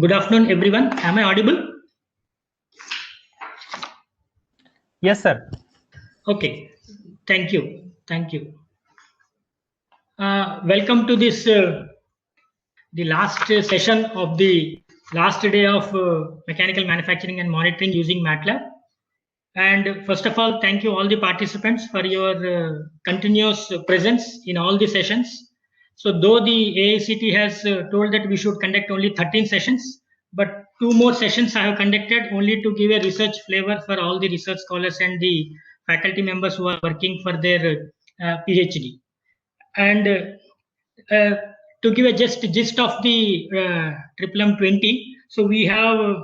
Good afternoon, everyone. Am I audible? Yes, sir. Okay. Thank you. Thank you. Welcome to this, the last session of the last day of mechanical manufacturing and monitoring using MATLAB. And first of all, thank you all the participants for your continuous presence in all the sessions. So though the AICT has told that we should conduct only 13 sessions, but 2 more sessions I have conducted only to give a research flavor for all the research scholars and the faculty members who are working for their PhD. And to give a just gist of the Triple 20, so we have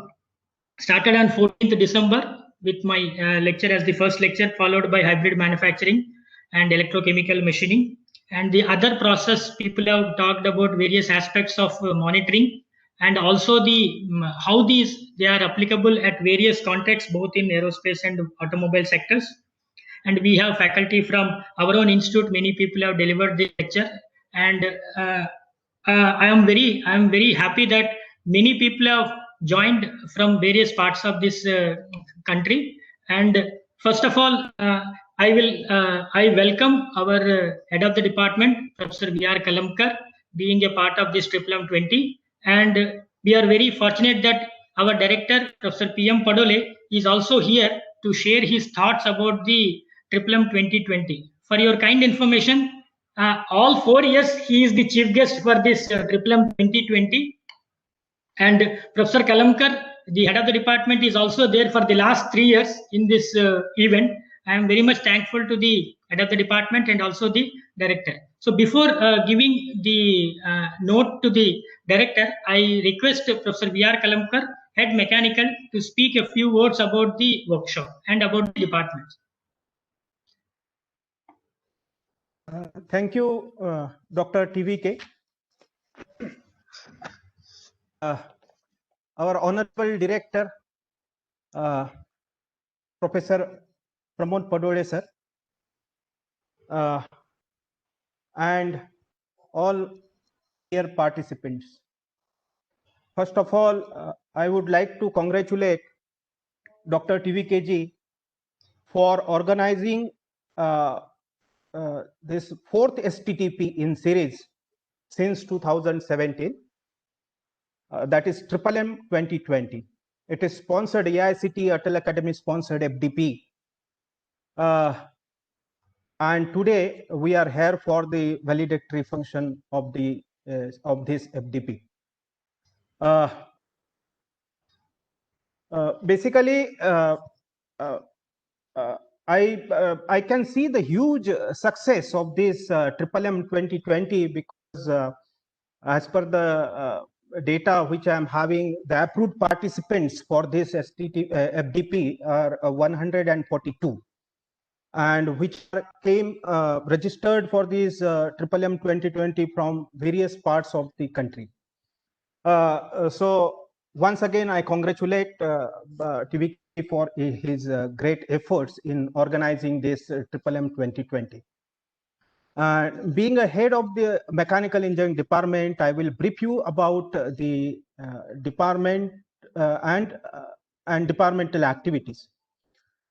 started on 14th December with my lecture as the first lecture, followed by hybrid manufacturing and electrochemical machining. And the other process, people have talked about various aspects of monitoring, and also the how these they are applicable at various contexts, both in aerospace and automobile sectors. And we have faculty from our own institute. Many people have delivered the lecture, and I am very happy that many people have joined from various parts of this country. And first of all, I welcome our head of the department, Professor V.R. Kalamkar, being a part of this Triple 20. And we are very fortunate that our director, Professor P.M. Padole, is also here to share his thoughts about the Triple 2020. For your kind information, all 4 years he is the chief guest for this Triple 2020. And Professor Kalamkar, the head of the department, is also there for the last 3 years in this event. I am very much thankful to the head of the department and also the director. So before giving the note to the director, I request Professor V.R. Kalamkar, head mechanical, to speak a few words about the workshop and about the department. Thank you, Dr. TVK. Our honorable director, Professor Pramod Padole sir, and all dear participants. First of all, I would like to congratulate Dr. TVK ji for organizing this 4th STTP in series since 2017. That is Triple M 2020. It is sponsored AICT Atal Academy sponsored FDP. And today we are here for the valedictory function of the of this FDP. Basically, I can see the huge success of this Triple M 2020 because as per the data which I am having, the approved participants for this FDP are 142, and which came registered for this Triple M 2020 from various parts of the country. So once again, I congratulate TVK for his great efforts in organizing this Triple M 2020. Being a head of the mechanical engineering department, I will brief you about the department and departmental activities.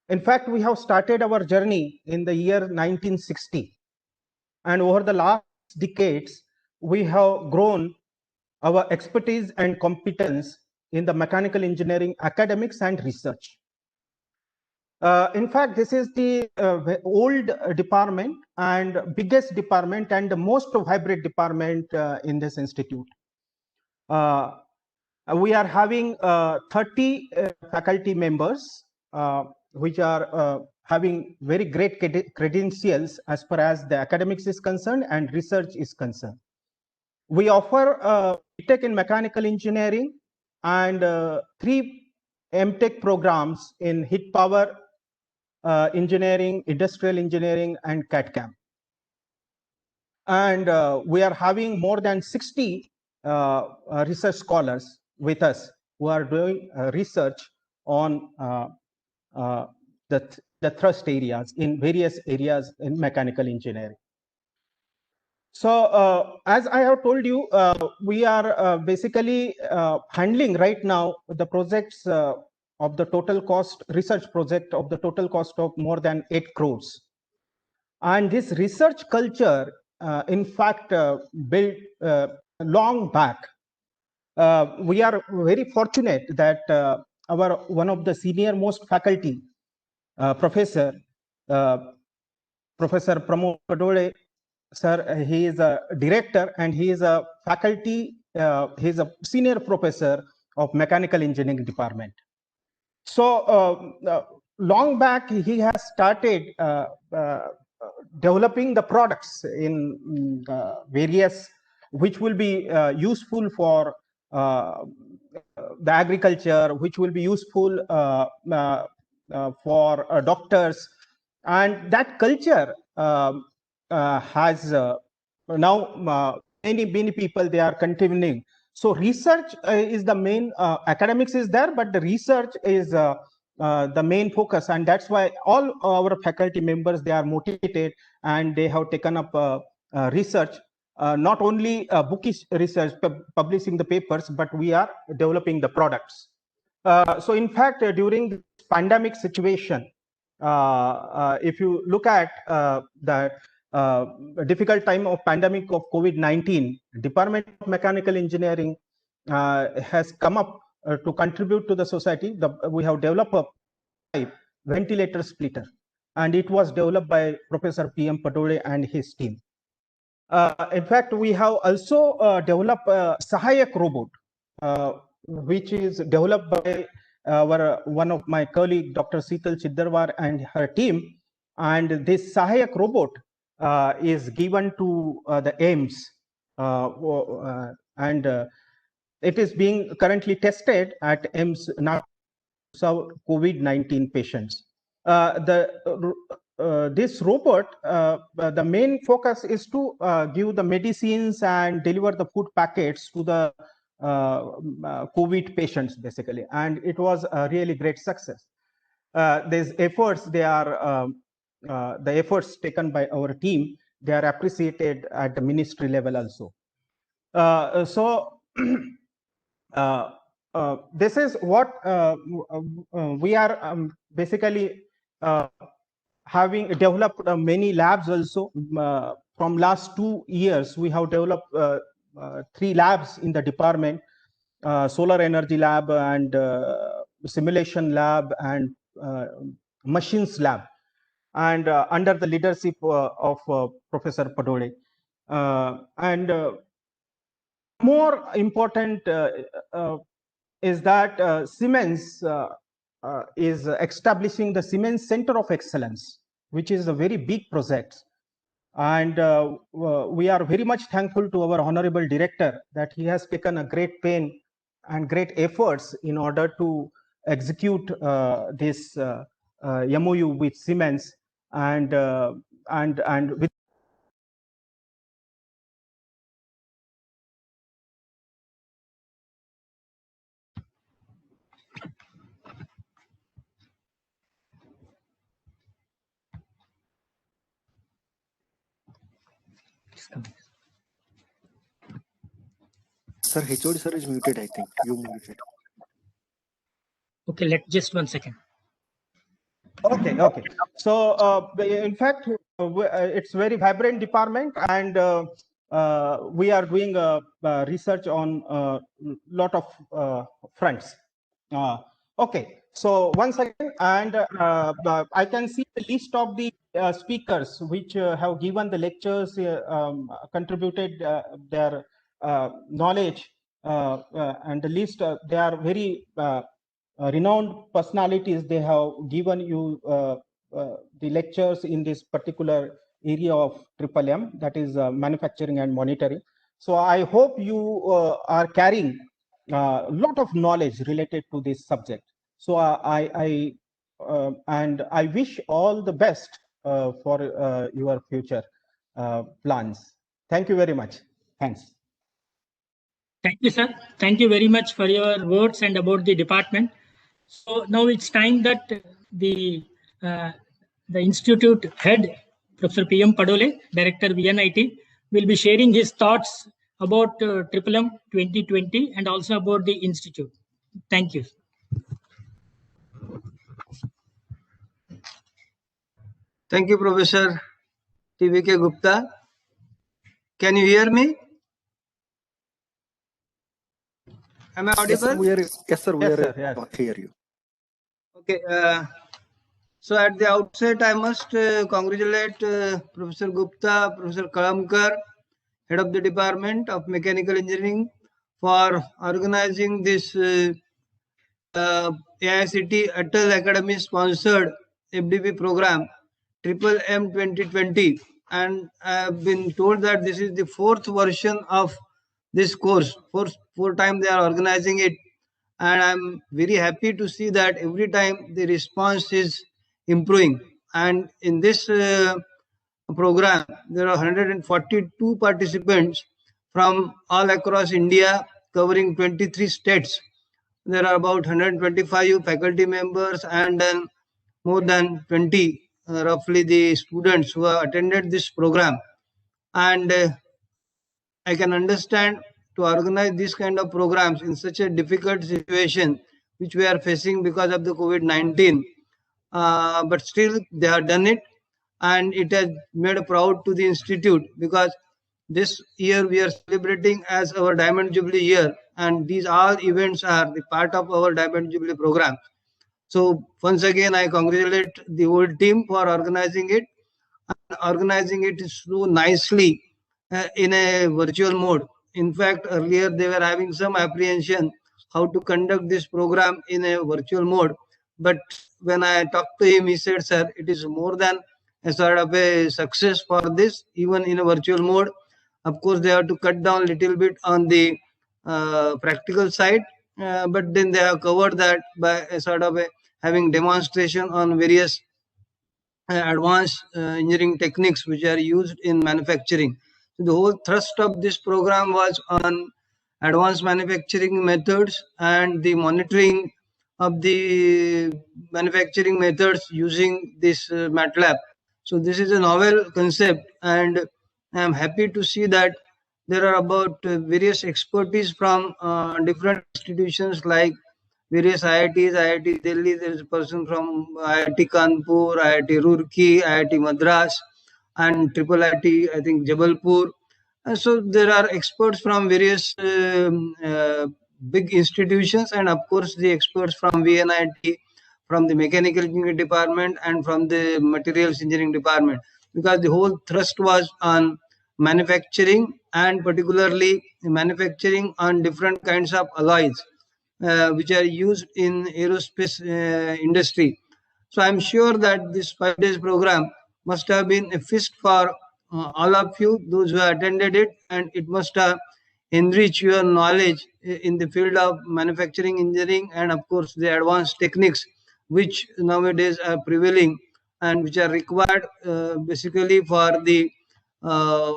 In fact, we have started our journey in the year 1960, and over the last decades, we have grown our expertise and competence in the mechanical engineering academics and research. In fact, this is the old department and biggest department and the most vibrant department in this institute. We are having 30 faculty members, which are having very great credentials as far as the academics is concerned and research is concerned. We offer BTech in mechanical engineering and 3 MTech programs in heat power engineering, industrial engineering, and CAD/CAM. And we are having more than 60 research scholars with us who are doing research on the thrust areas in various areas in mechanical engineering. So as I have told you, we are basically handling right now the projects of the total cost, research project of the total cost of more than 8 crores. And this research culture, in fact, built long back. We are very fortunate that our one of the senior most faculty, Professor Pramod Padole, sir, he is a director and he is a faculty, he is a senior professor of mechanical engineering department. So long back, he has started developing the products in various, which will be useful for the agriculture, which will be useful for doctors. And that culture has now many people, they are continuing. So research is the main, academics is there, but the research is the main focus. And that's why all our faculty members, they are motivated and they have taken up research, not only bookish research, publishing the papers, but we are developing the products. So in fact, during this pandemic situation, if you look at the difficult time of pandemic of COVID-19, Department of Mechanical Engineering has come up to contribute to the society. We have developed a ventilator splitter, and it was developed by Professor P.M. Padole and his team. In fact, we have also developed a Sahayak robot, which is developed by one of my colleague, Dr. Seetal Chiddarwar and her team. And this Sahayak robot is given to the AIIMS, and it is being currently tested at AIIMS now for COVID-19 patients. This robot, the main focus is to give the medicines and deliver the food packets to the COVID patients, basically, and it was a really great success. These efforts, they are the efforts taken by our team, they are appreciated at the ministry level also. So this is what we are basically having developed many labs also. From last 2 years, we have developed 3 labs in the department, solar energy lab and simulation lab and machines lab, and under the leadership of Professor Padole. And more important is that Siemens is establishing the Siemens Center of Excellence, which is a very big project. And we are very much thankful to our honorable director that he has taken a great pain and great efforts in order to execute this MOU with Siemens and with Sir, HOD sir is muted, I think. You muted. Okay, just 1 second. Okay. So in fact, it's very vibrant department, and we are doing research on a lot of fronts. Okay, so once again, and I can see the list of the speakers which have given the lectures, contributed their knowledge, and the list. They are very renowned personalities. They have given you the lectures in this particular area of M, that is manufacturing and monitoring. So I hope you are carrying a lot of knowledge related to this subject. So I wish all the best for your future plans. Thank you very much. Thanks. Thank you, sir. Thank you very much for your words and about the department. So now it's time that the institute head, Professor P.M. Padole, Director VNIT, will be sharing his thoughts about M 2020 and also about the institute. Thank you. Thank you, Professor TVK Gupta. Can you hear me? Am I audible? Yes, sir. We hear you. Okay. So at the outset, I must congratulate Professor Gupta, Professor Kalamkar, Head of the Department of Mechanical Engineering, for organizing this AICT Atal Academy sponsored FDP program M 2020, and I have been told that this is the 4th version of this course. Four times they are organizing it, and I'm very happy to see that every time the response is improving. And in this program, there are 142 participants from all across India, covering 23 states. There are about 125 faculty members and then more than 20 roughly the students who have attended this program. And I can understand to organize this kind of programs in such a difficult situation which we are facing because of the COVID-19. But still they have done it, and it has made proud to the institute, because this year we are celebrating as our Diamond Jubilee year, and these all events are the part of our Diamond Jubilee program. So once again, I congratulate the whole team for organizing it, and organizing it so nicely in a virtual mode. In fact, earlier they were having some apprehension how to conduct this program in a virtual mode. But when I talked to him, he said, sir, it is more than a sort of a success for this, even in a virtual mode. Of course, they have to cut down a little bit on the practical side, but then they have covered that by a sort of having demonstration on various advanced engineering techniques which are used in manufacturing. So the whole thrust of this program was on advanced manufacturing methods and the monitoring of the manufacturing methods using this MATLAB. So this is a novel concept, and I am happy to see that there are about various expertise from different institutions like various IITs, IIT Delhi, there is a person from IIT Kanpur, IIT Roorkee, IIT Madras, and Triple IT, I think Jabalpur. And so there are experts from various big institutions, and of course the experts from VNIT, from the Mechanical Engineering Department, and from the Materials Engineering Department, because the whole thrust was on manufacturing, and particularly manufacturing on different kinds of alloys. which are used in aerospace industry. So I'm sure that this 5 days program must have been a feast for all of you, those who attended it, and it must have enriched your knowledge in the field of manufacturing engineering and of course the advanced techniques which nowadays are prevailing and which are required basically for the uh,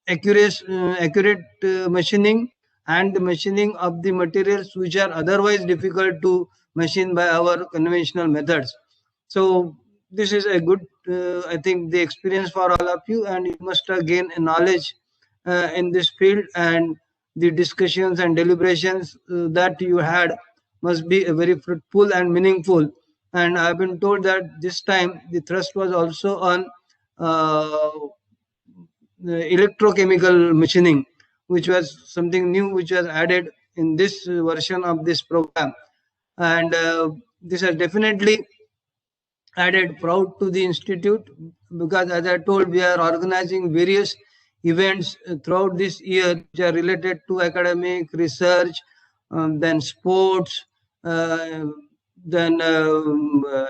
accurate machining and the machining of the materials which are otherwise difficult to machine by our conventional methods. So this is a good, I think, the experience for all of you, and you must gain a knowledge in this field, and the discussions and deliberations that you had must be very fruitful and meaningful. And I've been told that this time the thrust was also on uh, electrochemical machining, which was something new which was added in this version of this program. And this has definitely added proud to the institute, because as I told, we are organizing various events throughout this year which are related to academic research, then sports, uh, then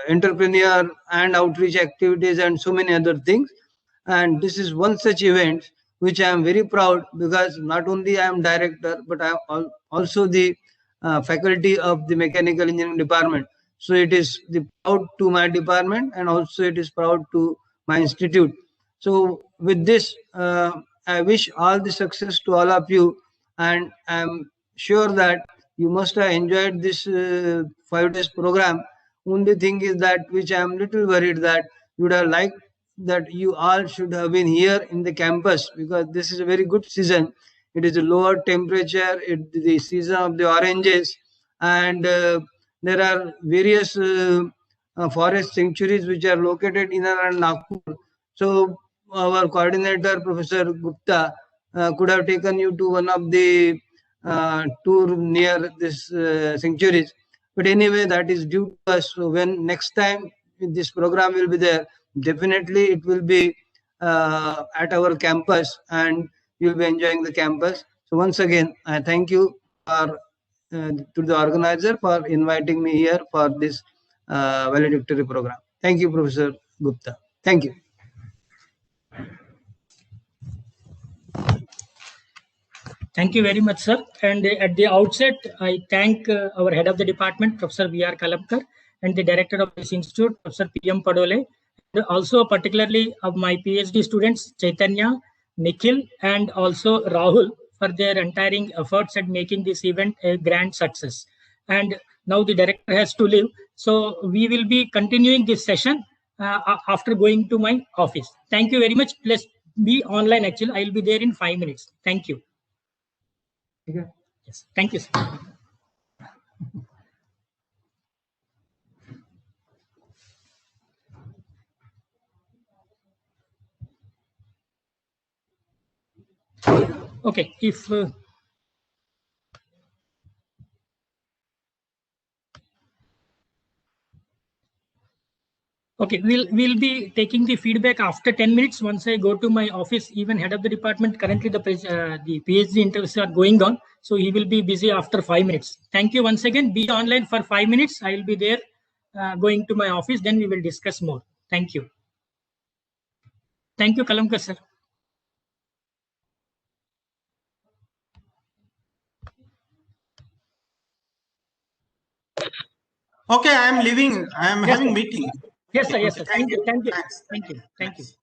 entrepreneur and outreach activities, and so many other things. And this is one such event which I am very proud, because not only I am director, but I am also the faculty of the mechanical engineering department. So it is the proud to my department, and also it is proud to my institute. So with this, I wish all the success to all of you, and I'm sure that you must have enjoyed this 5 days program. Only thing is that which I am little worried that you would have liked that you all should have been here in the campus, because this is a very good season. It is a lower temperature, the season of the oranges, and there are various forest sanctuaries which are located in and around Nagpur. So our coordinator, Professor Gupta, could have taken you to one of the tour near this sanctuaries. But anyway, that is due to us. So when next time this program will be there, definitely it will be at our campus, and you'll be enjoying the campus. So once again, I thank you for to the organizer for inviting me here for this valedictory program. Thank you, Professor Gupta. Thank you. Thank you very much, sir. And at the outset, I thank our head of the department, Professor V.R. Kalamkar, and the director of this institute, Professor P.M. Padole, and also particularly of my PhD students, Chaitanya, Nikhil, and also Rahul, for their untiring efforts at making this event a grand success. And now the director has to leave. So we will be continuing this session after going to my office. Thank you very much. Please be online, actually. I will be there in 5 minutes. Thank you. Yes. Thank you, sir. Okay, if okay, we'll be taking the feedback after 10 minutes once I go to my office. Even head of the department, currently the PhD interviews are going on, so he will be busy after 5 minutes. Thank you once again. Be online for 5 minutes. I will be there going to my office. Then we will discuss more. Thank you. Thank you, Kalamkar sir. Okay, I am leaving. I am Yes, having sir. meeting. Yes, sir. Yes, Okay, sir. Thank you. Thank you. Thanks. Thank you. Thank you. Thanks.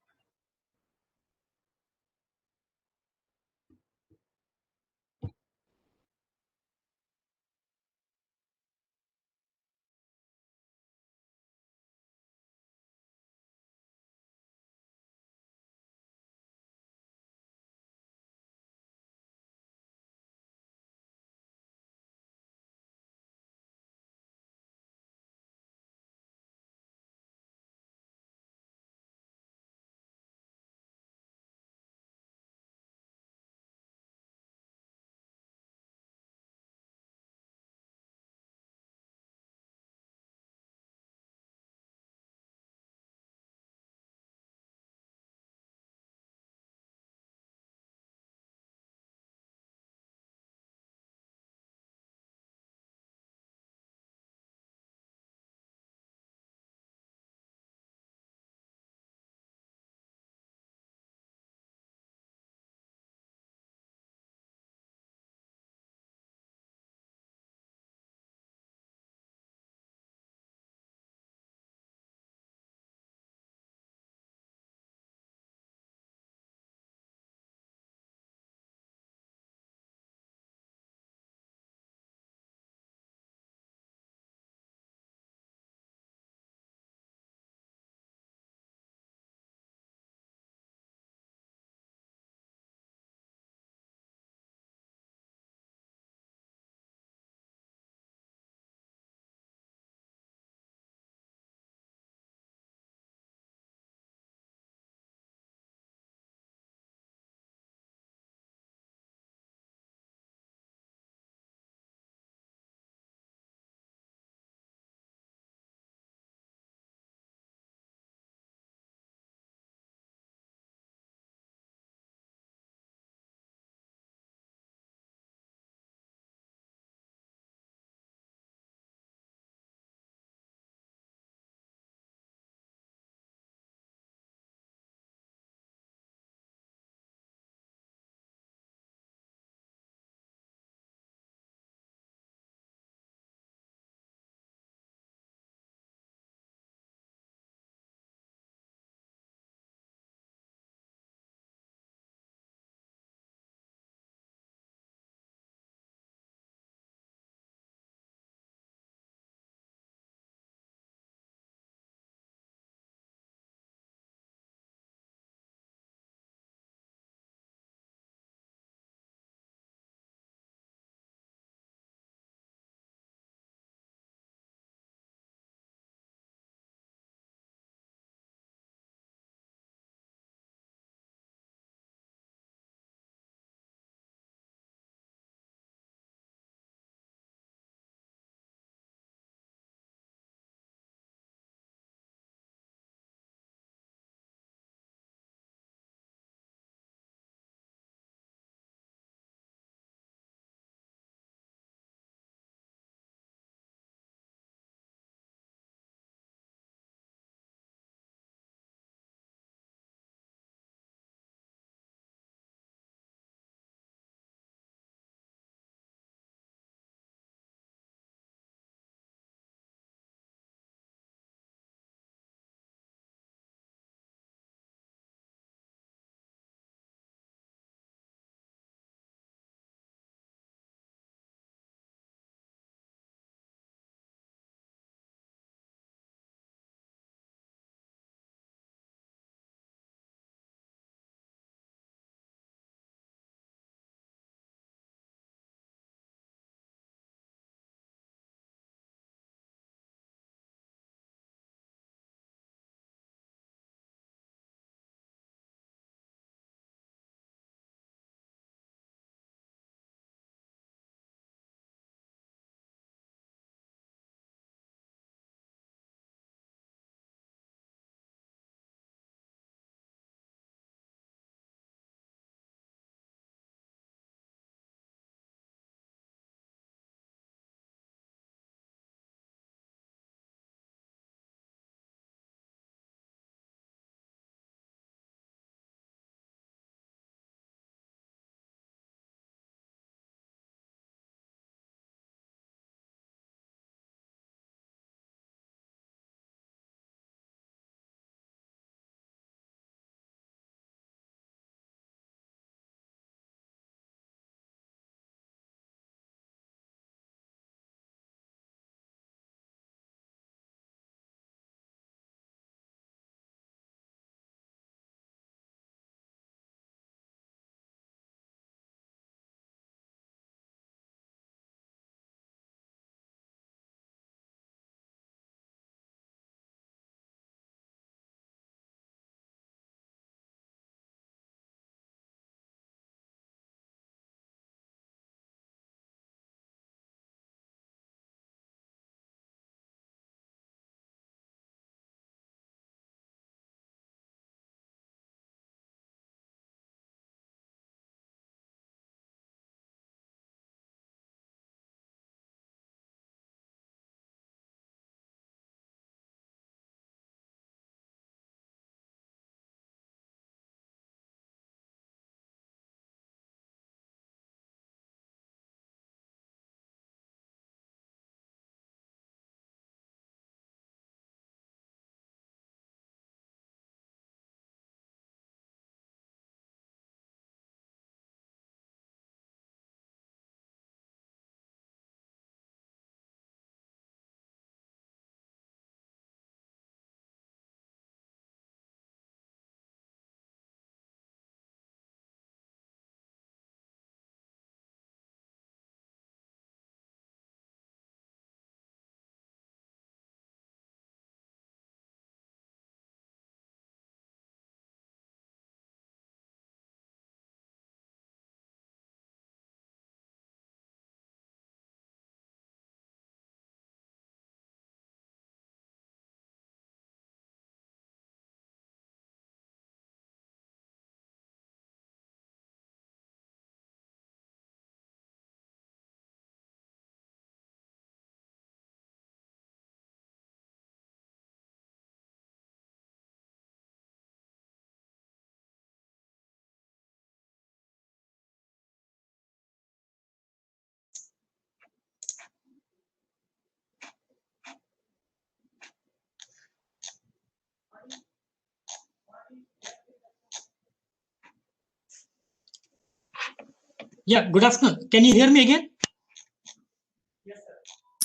Yeah, good afternoon. Can you hear me again?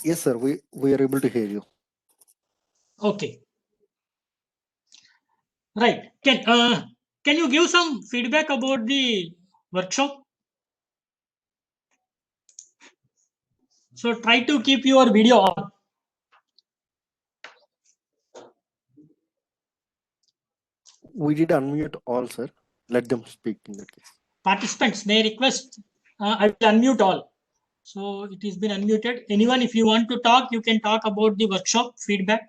Yes, sir. We are able to hear you. Okay. Right. Can you give some feedback about the workshop? So try to keep your video on. We did unmute all, sir. Let them speak in that case. Participants may request. I will unmute all. So it has been unmuted. Anyone, if you want to talk, you can talk about the workshop feedback.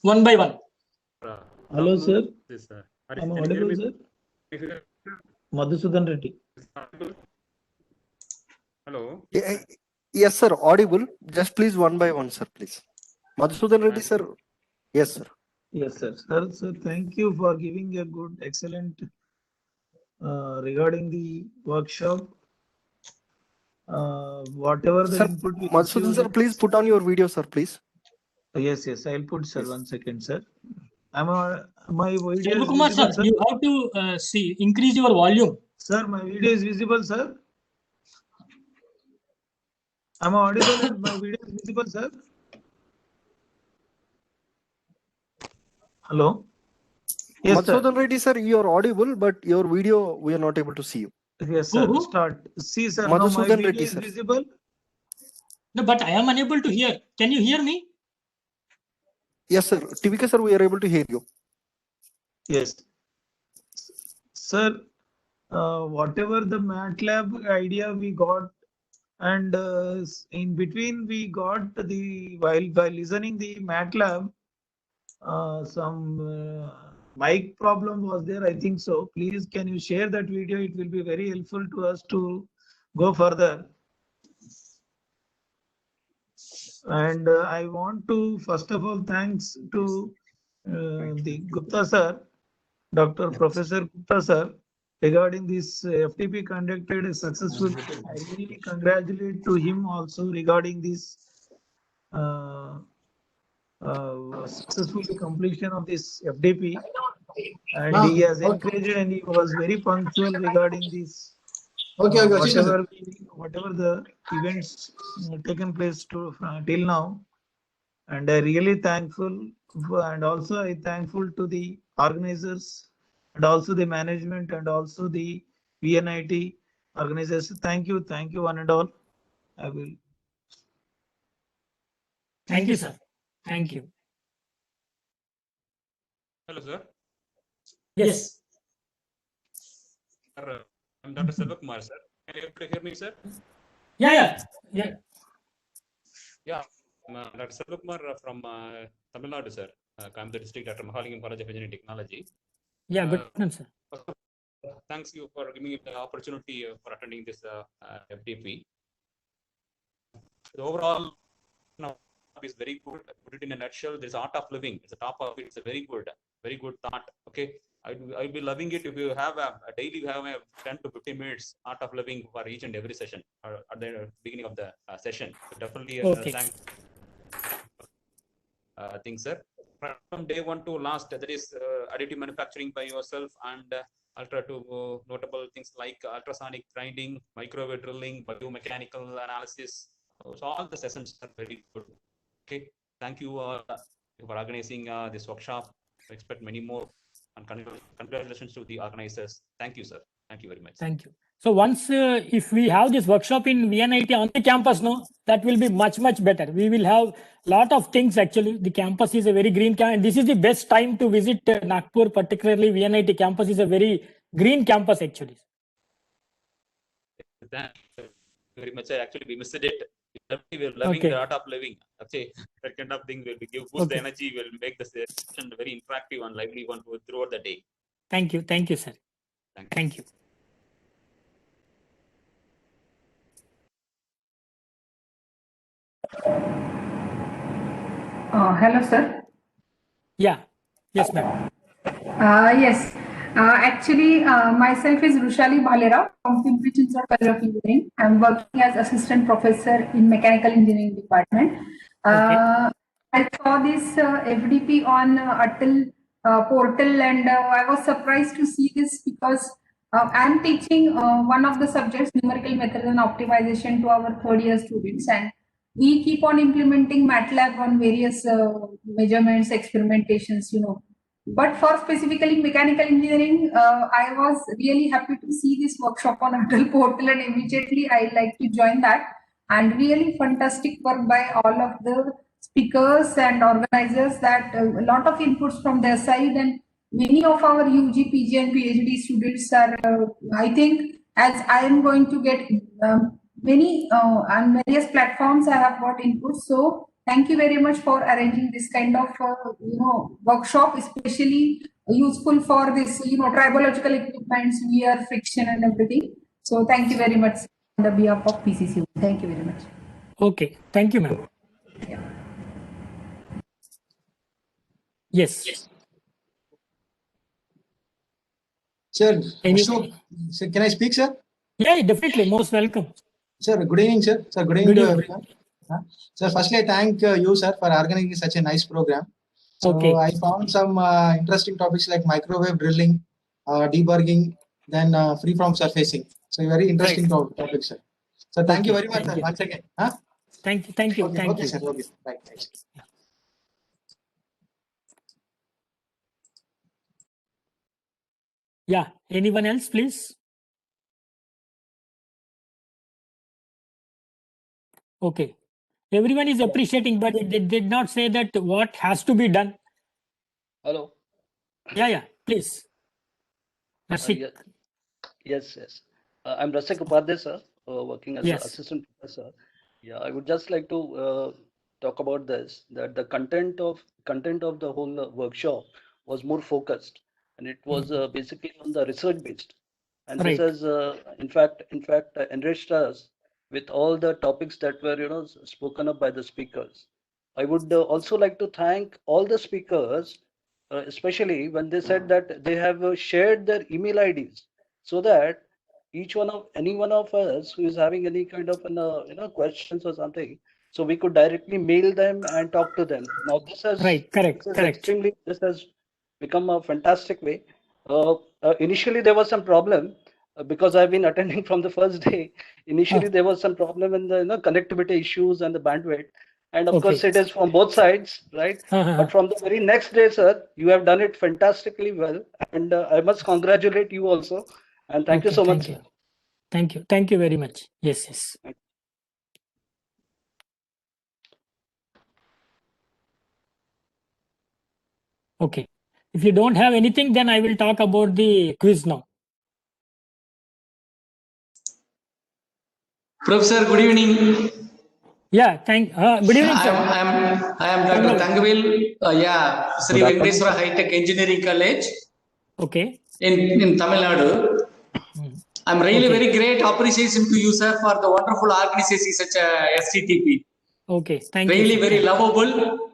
One by one. Hello, sir. Yes, sir. Am I audible, sir? Madhusudan Reddy. Hello. Yes, sir. Audible. Just please one by one, sir, please. Madhusudan Reddy, sir. Yes, sir. Yes, sir. Sir, thank you for giving a good, excellent regarding the workshop. Whatever the Sir, input we Madhusudan, received. sir, please put on your video, sir, please. Yes, I'll put, sir. Yes. 1 second, sir. My video is Selvakumar, visible, sir, sir. you have to increase your volume. Sir, my video is visible, sir. Am I audible and my video is visible, sir? Hello? Yes, sir. Madhusudan Reddy, sir, you are audible, but your video, we are not able to see you. Yes, sir. Who? Start. See, sir, now my Madhusudan video Reddy, is sir. visible. No, but I am unable to hear. Can you hear me? Yes, sir. TVK, sir, we are able to hear you. Yes. Sir, whatever the MATLAB idea we got, and in between we got the, while listening the MATLAB, some mic problem was there, I think so. Please, can you share that video? It will be very helpful to us to go further. And I want to, first of all, thanks to the Gupta sir, Dr. Professor Gupta sir, regarding this FTP conducted successfully. I really congratulate to him also regarding this successfully completion of this FDP. And he has encouraged and he was very punctual regarding this. Whatever the events taken place till now, and I really thankful and also I thankful to the organizers and also the management and also the VNIT organizers. Thank you one and all. I will. Thank you, sir. Thank you. Hello, sir. Yes. Sir, I'm Dr. Selvakumar, sir. Can you able to hear me, sir? Yeah. Yeah. I'm Dr. Selvakumar from Tamil Nadu, sir. I'm the district Dr. Mahalingam College of Engineering Technology. Yeah, good afternoon, sir. Thanks you for giving me the opportunity for attending this FDP. The overall is very good. Put it in a nutshell. There's art of living. It's the top of it. It's a very good thought. Okay. I'd be loving it if you have a daily, you have a 10 to 15 minutes art of living for each and every session or at the beginning of the session. So definitely Okay. Things, sir. From day one to last, that is additive manufacturing by yourself and ultra to notable things like ultrasonic grinding, microwave drilling, biomechanical analysis. So all the sessions are very good. Okay. Thank you for organizing this workshop. I expect many more. And congratulations to the organizers. Thank you, sir. Thank you very much. Thank you. So once if we have this workshop in VNIT on the campus, no, that will be much better. We will have lot of things actually. The campus is a very green campus, and this is the best time to visit Nagpur, particularly VNIT campus is a very green campus actually. Thank you very much. Actually, we missed it. We're loving the art of living. Okay, that kind of thing will boost the energy, will make the session very interactive and lively one throughout the day. Thank you, sir. Thank you. Hello, sir. Yeah. Yes, ma'am. Yes. Actually, myself is Rushali Bhalera from Pimpri-Chinchwad College of Engineering. I'm working as assistant professor in mechanical engineering department. I saw this FDP on Atal portal, and I was surprised to see this because I'm teaching one of the subjects, numerical methods and optimization, to our third year students, and we keep on implementing MATLAB on various measurements, experimentations, But for specifically mechanical engineering, I was really happy to see this workshop on Atal portal, and immediately I like to join that. And really fantastic work by all of the speakers and organizers. That a lot of inputs from their side, and many of our UG, PG, and PhD students are. I think as I am going to get many on various platforms, I have got inputs. So thank you very much for arranging this kind of workshop, especially useful for this tribological equipments, wear, friction, and everything. So thank you very much on the behalf of PCC. Thank you very much. Okay, thank you, ma'am. Yeah. Yes. Sir, Any- sir, can I speak, sir? Yeah, definitely. Most welcome. Sir, good evening, sir. Sir, good evening Good to evening. everyone. Sir, firstly, I thank you, sir, for organizing such a nice program. So Okay. I found some interesting topics like microwave drilling, debugging, then free-form surfacing. So very interesting topic, sir. So thank you Okay, very much, thank sir. you. Once again. Huh? Thank you. Thank you. Okay, Thank okay, you. sir. Okay, right, thanks. Yeah. Anyone else, please? Okay. Everyone is appreciating, but they did not say that what has to be done. Hello. Yeah. Please. Rashik. Yes. I'm Rasik Upadhyay, sir, working as Yes. an assistant professor. Yeah, I would just like to talk about this, that the content of the whole workshop was more focused, and it was basically on the research based. And this Right. has, in fact, enriched us with all the topics that were, spoken up by the speakers. I would also like to thank all the speakers, especially when they said that they have shared their email IDs, so that any one of us who is having any kind of questions or something, so we could directly mail them and talk to them. Now this has this has become a fantastic way. Initially there was some problem because I've been attending from the first day. Initially there was some problem in the connectivity issues and the bandwidth, and of course it is from both sides, right? But from the very next day, sir, you have done it fantastically well, and I must congratulate you also, and thank you so much, sir. Thank you. Thank you very much. Yes. Okay. If you don't have anything, then I will talk about the quiz now. Professor, good evening. Yeah, good evening, sir. I am Dr. Tangavil. Sri Venkateswara High Tech Engineering College. Okay. In Tamil Nadu. I'm really very great appreciation to you, sir, for the wonderful organization such a STTP. Okay, thank you. Really very lovable,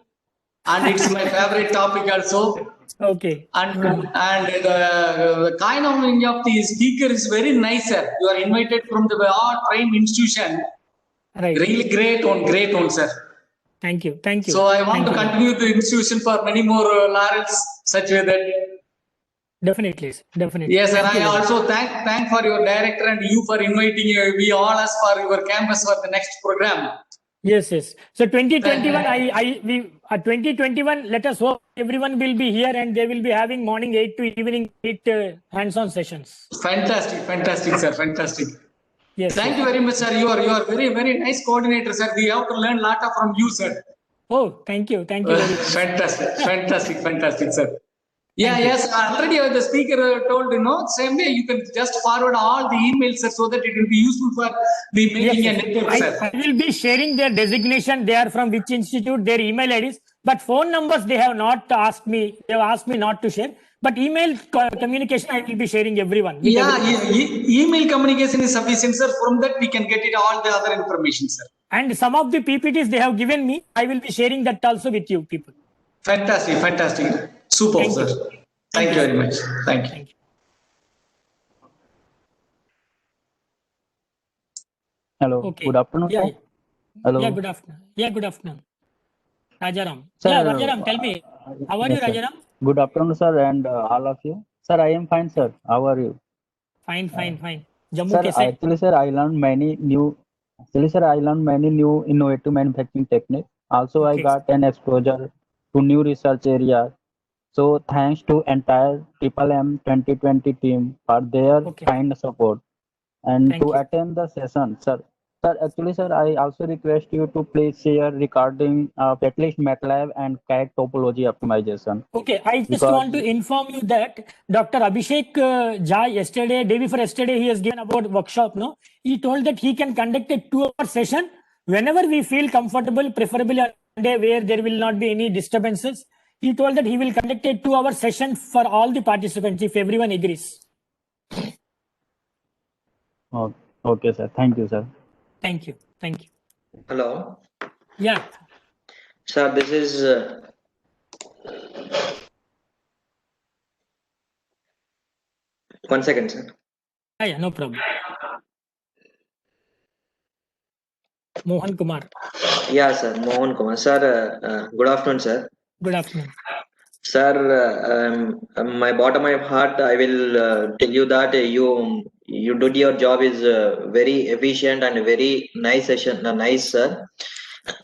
and it's my favorite topic also. Okay. And the kind of the speaker is very nice, sir. You are invited from the trained institution. Right. Really great one, sir. Thank you. So I want to continue the institution for many more laurels, such way that. Definitely. Yes, sir. I also thank for your director and you for inviting we all us for your campus for the next program. Yes. So 2021, 2021. Let us hope everyone will be here and they will be having morning 8 to evening 8 hands-on sessions. Fantastic, sir. Fantastic. Yes. Thank you very much, sir. You are very, very nice coordinator, sir. We have to learn a lot from you, sir. Oh, thank you. Very much. Fantastic, sir. Yes. Already the speaker told, same way you can just forward all the emails, sir, so that it will be useful for the making a network, sir. I will be sharing their designation. They are from which institute, their email IDs, but phone numbers they have not asked me. They have asked me not to share. But email communication, I will be sharing everyone. Email communication is sufficient, sir. From that, we can get it all the other information, sir. And some of the PPTs they have given me, I will be sharing that also with you people. Fantastic. Super, sir. Thank you very much. Thank you. Hello. Okay. Good afternoon, sir. Hello. Yeah, good afternoon. Rajaram. Sir, Rajaram, tell me. How are you, Rajaram? Good afternoon, sir, and all of you. Sir, I am fine, sir. How are you? Fine. Jammu Sir, कैसा है? actually, sir, I learned many new. Actually, sir, I learned many new innovative manufacturing techniques. Also, I Okay. got an exposure to new research areas. So, thanks to entire Triple M 2020 team for their Okay. kind support and Thank to you. attend the session, sir. Sir, actually, sir, I also request you to please share recording of at least MATLAB and CAD topology optimization. Okay, I just Because want to inform you that Dr. Abhishek Jha yesterday, day before yesterday, he has given about workshop. No, he told that he can conduct a 2-hour session whenever we feel comfortable, preferably on a day where there will not be any disturbances. He told that he will conduct a 2-hour session for all the participants if everyone agrees. oh, okay, sir. Thank you, sir. Thank you. Hello, Yeah. sir. This is 1 second, sir. Yeah, no problem. Mohan Kumar. Yeah, sir. Mohan Kumar, sir. Good afternoon, sir. Good afternoon. Sir, my bottom of heart, I will tell you that you did your job is very efficient and very nice session, nice, sir.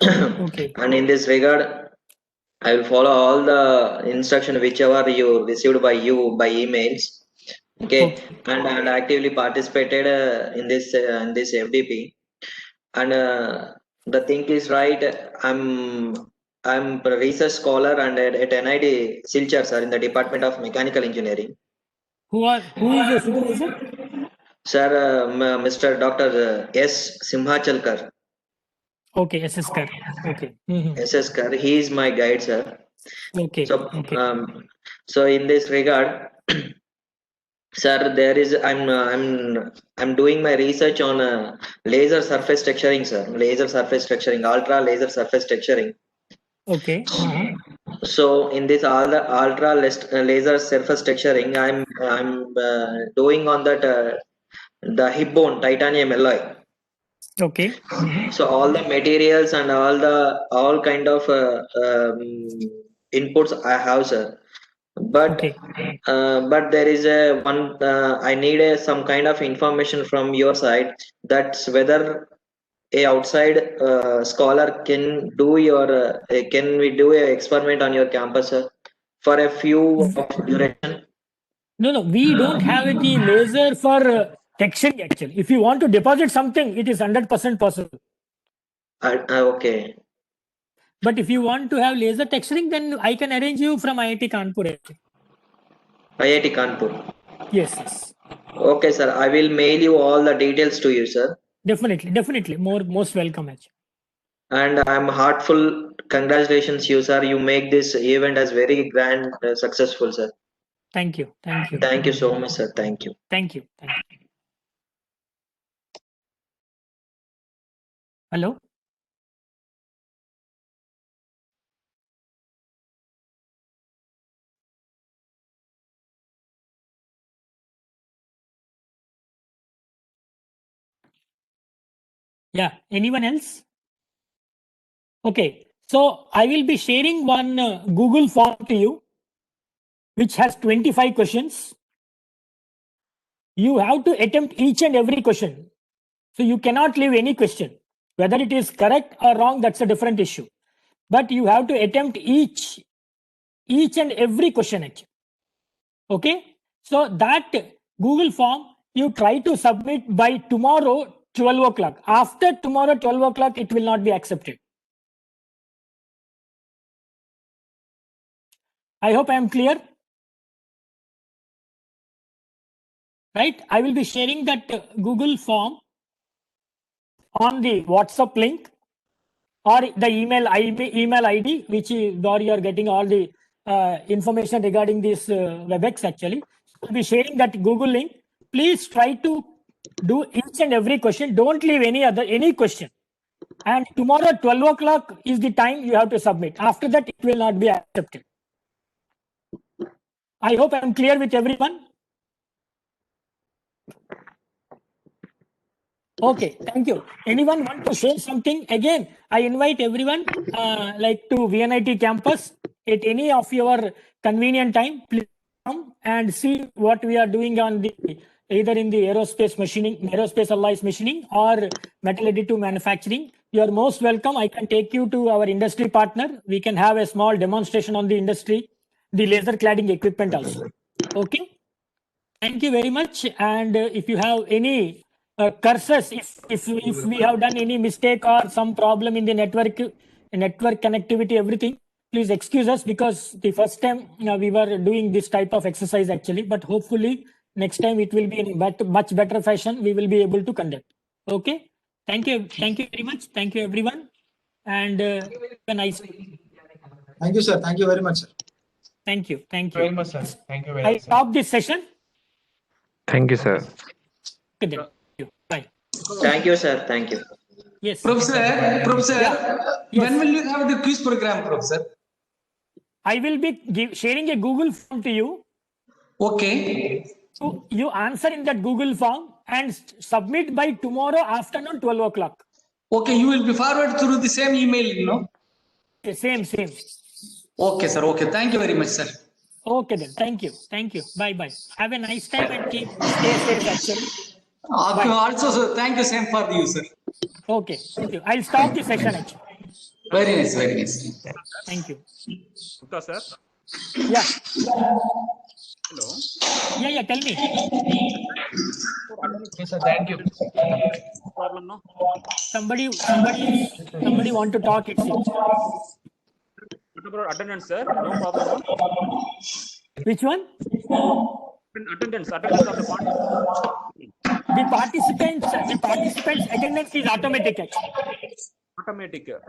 Okay. And in this regard, I will follow all the instruction whichever you received by you by emails. Okay, and actively participated in this FDP. And the thing is right. I'm a research scholar and at NID Silchar, sir, in the Department of Mechanical Engineering. Who is the supervisor? Sir, Mr. Dr. S. Simhachalkar. Okay, SSKar. Okay. SSKar, he is my guide, sir. Okay. So, Okay. so in this regard, sir, there is I'm doing my research on laser surface texturing, sir. Laser surface texturing, ultra laser surface texturing. Okay. So in this all the ultra laser surface texturing, I'm doing on that the hip bone titanium alloy. Okay. So all the materials and all kind of inputs I have, sir. But there is a one I need some kind of information from your side. That's whether a outside scholar can do can we do a experiment on your campus, sir, for a few of duration? No, we don't have the laser for texturing actually. If you want to deposit something, it is 100% possible. Okay. But if you want to have laser texturing, then I can arrange you from IIT Kanpur. IIT Kanpur. Yes. Okay, sir. I will mail you all the details to you, sir. Definitely. Most welcome, actually. And I'm heartful congratulations, you, sir. You make this event as very grand, successful, sir. Thank you. Thank you so much, sir. Thank you. Thank you. Hello. Yeah. Anyone else? Okay. So I will be sharing one Google form to you, which has 25 questions. You have to attempt each and every question. So you cannot leave any question. Whether it is correct or wrong, that's a different issue. But you have to attempt each and every question actually. Okay. So that Google form, you try to submit by tomorrow, 12 o'clock. After tomorrow, 12 o'clock, it will not be accepted. I hope I am clear. Right. I will be sharing that Google form on the WhatsApp link or the email ID, which is where you are getting all the information regarding this WebEx actually. I'll be sharing that Google link. Please try to do each and every question. Don't leave any question. And tomorrow 12 o'clock is the time you have to submit. After that, it will not be accepted. I hope I am clear with everyone. Okay, thank you. Anyone want to share something? Again, I invite everyone like to VNIT campus at any of your convenient time. Please come and see what we are doing on the either in the aerospace machining, aerospace alloys machining, or metal additive manufacturing, you are most welcome. I can take you to our industry partner. We can have a small demonstration on the industry, the laser cladding equipment also. Okay. Thank you very much. And if you have any cursors, if we have done any mistake or some problem in the network connectivity, everything, please excuse us, because the first time we were doing this type of exercise actually, but hopefully next time it will be in much better fashion. We will be able to conduct. Okay. Thank you very much. Thank you everyone. And have a nice day. Thank you, sir. Thank you very much, sir. Thank you. Thank you very much, sir. Thank you very I much, sir. stop this session. Thank you, sir. Good then. Bye. Thank you, sir. Thank you. Yes. Professor, Yes. when will you have the quiz program, Professor? I will be sharing a Google form to you. Okay. So you answer in that Google form and submit by tomorrow afternoon, 12 o'clock. Okay, you will be forwarded through the same email, you know? Same. Okay, sir. Okay. Thank you very much, sir. Okay then. Thank you. Bye. Have a nice time and stay safe actually. Bye. Also, sir, thank you, same for you, sir. Okay. Thank you. I'll stop the session actually. Very nice, very nice. Thank you. Gupta, sir. Yeah. Hello. Yeah, tell me. Yes, sir. Thank you. Problem, no? Somebody want to talk, it seems. What about attendance, sir? No problem, no? Which one? Attendance of the participants. The participants attendance is automatic actually. Automatic. It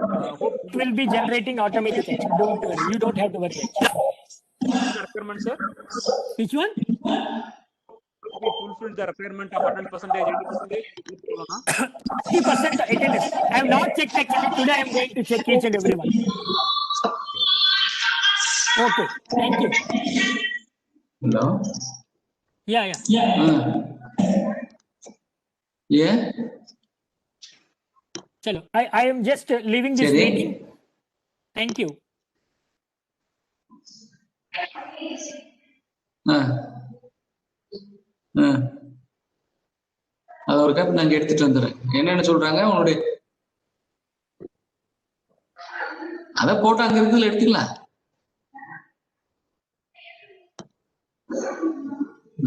will be generating automatic actually. Don't worry. You don't have to worry actually. Requirement, sir? Which one? We fulfilled the requirement of attendance percentage, 80%. 80% attendance. I have not checked actually. Today I am going to check each and every one. Okay. Thank you. Hello? Yeah. Yeah? Chalo. I am just leaving this meeting. Thank you. அது ஒரு cup நாங்க எடுத்துட்டு வந்துடுறேன். என்னன்னு சொல்றாங்க உன்னுடைய அத போட்டு அங்க இருக்குதுல எடுத்துக்கலாம்.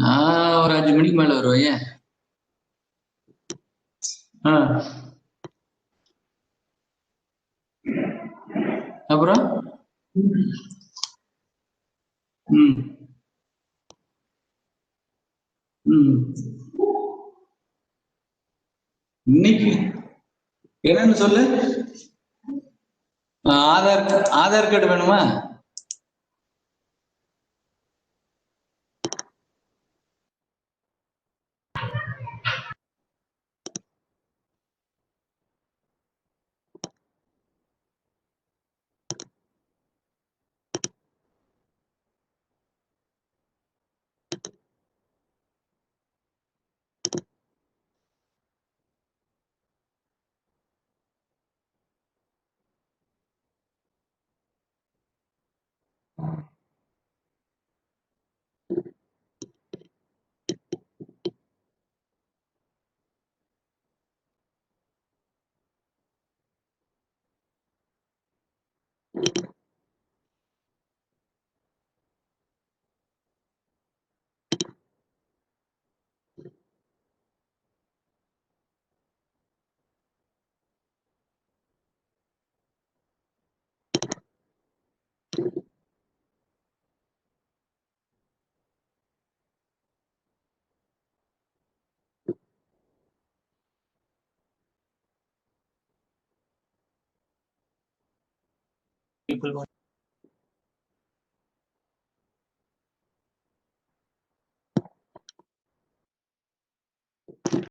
நான் ஒரு 5 மணிக்கு மேல வருவேன். அப்புறம் இன்னைக்கு என்னன்னு சொல்லு. ஆதார் கார்டு வேணுமா? People want